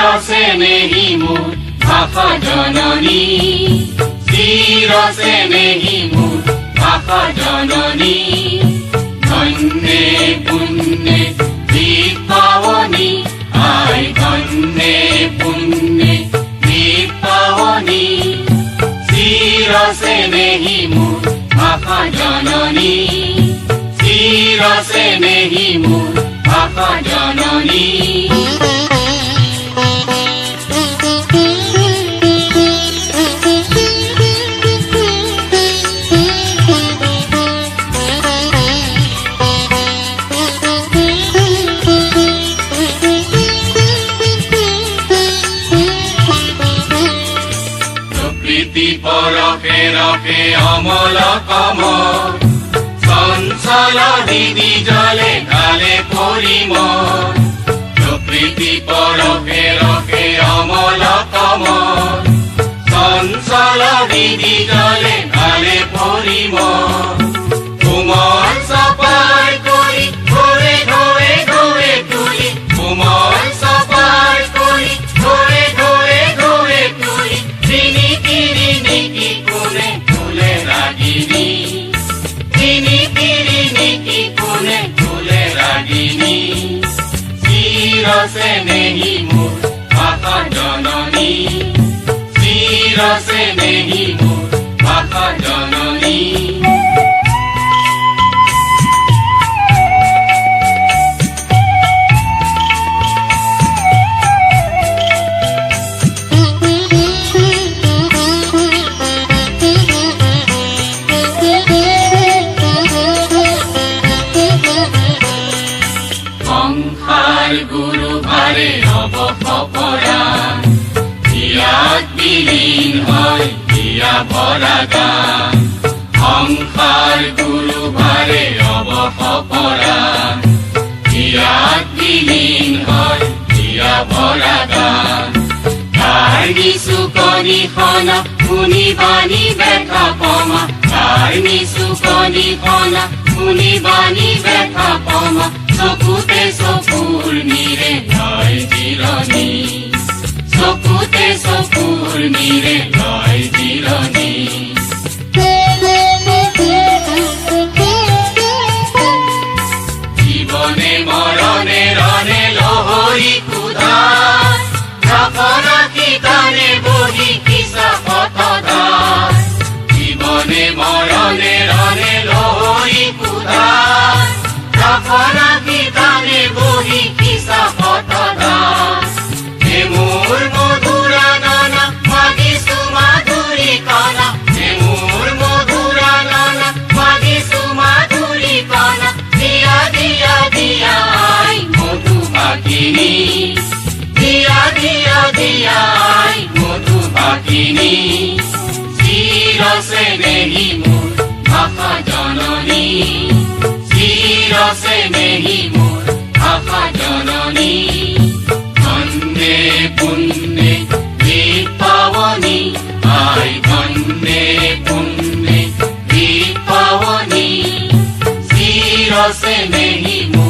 চিৰসে নেহি মোৰ ভাষা জননী, চিৰসে নেহি মোৰ ভাষা জননী। ধন্যে পুণ্যে দীপাৱনী, আই ধন্যে পুণ্যে দীপাৱনী। চিৰসে নেহি মোৰ ভাষা জননী, চিৰসে নেহি মোৰ ভাষা জননী। প্ৰকৃতি পৰশে ৰসে অমল কমল, চঞ্চল দিদি জলে ঢালে পৰিমল। প্ৰকৃতি পৰশে ৰসে অমল কমল, চঞ্চল দিদি জলে ঢালে পৰিমল। কোমল চপাই কৰি ঘৰে ঘৰে ঘৰে তুলি, কোমল চপাই কৰি ঘৰে ঘৰে ঘৰে তুলি। ৰিণিকি ৰিণিকি কোনে তোলে ৰাগিনী, ৰিণিকি ৰিণিকি কোনে তোলে ৰাগিনী। চিৰসে নেহি মোৰ ভাষা জননী, চিৰসে নেহি মোৰ ভাষা জননী। সংসাৰ গুৰু ভাৰে অৱসপৰাণ, হিয়াত বিলীন হয় হিয়া ভৰা গান। সংসাৰ গুৰু ভাৰে অৱসপৰাণ, হিয়াত বিলীন হয় হিয়া ভৰা গান। তাৰ নিচু কণিখনা শুনি বাণী বেথা পমা, তাৰ নিচু কণিখনা শুনি বাণী বেথা পমা। চকুতে চকুৰ নিৰে লয় জিৰণি, চকুতে চকুৰ নিৰে লয় জিৰণি। জীৱনে মৰণে ৰণে লহৰি কুধাৰ, ৰাখি তানে বহি কিছা পথদাৰ। জীৱনে মৰণে ৰণে লহৰি কুধাৰ, ৰাখি তানে বহি কিছা পথদাৰ। হে মোৰ মধুৰা নানা মাগিছো মাধুৰী কানা, হে মোৰ মধুৰা নানা মাগিছো মাধুৰী কানা। দিয়া দিয়া দিয়া আই মধুবাকিনী, দিয়া দিয়া দিয়া আই মধুবাকিনী। চিৰসে নেহি মোৰ ভাষা জননী, চিৰসে নেহি মোৰ ভাষা জননী। ধন্যে পুণ্যে দীপাৱনী, আই ধন্যে পুণ্যে দীপাৱনী। চিৰসে নেহি মোৰ